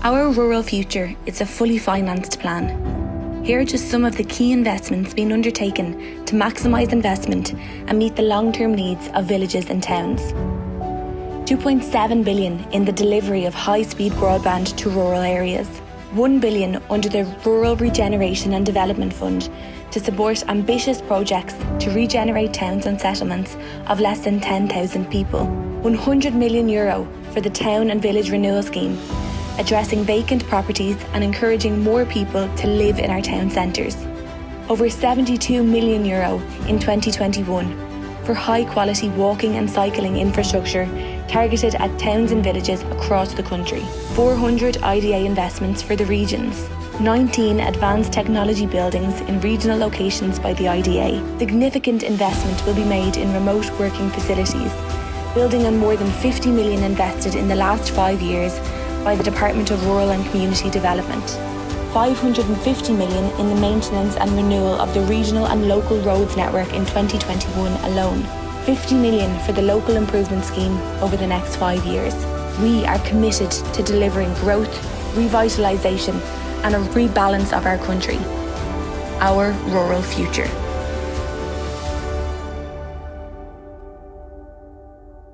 Our Rural Future is a fully financed plan. Here are just some of the key investments being undertaken to maximise investment and meet the long-term needs of villages and towns. 2.7 billion in the delivery of high-speed broadband to rural areas. 1 billion under the Rural Regeneration and Development Fund to support ambitious projects to regenerate towns and settlements of less than 10,000 people. 100 million euro for the Town and Village Renewal Scheme, addressing vacant properties and encouraging more people to live in our town centres. Over 72 million euro in 2021 for high-quality walking and cycling infrastructure targeted at towns and villages across the country. 400 IDA investments for the regions. 19 advanced technology buildings in regional locations by the IDA. Significant investment will be made in remote working facilities, building on more than 50 million invested in the last 5 years by the Department of Rural and Community Development. 550 million in the maintenance and renewal of the regional and local roads network in 2021 alone. 50 million for the Local Improvement Scheme over the next 5 years. We are committed to delivering growth, revitalisation and a rebalance of our country. Our rural future.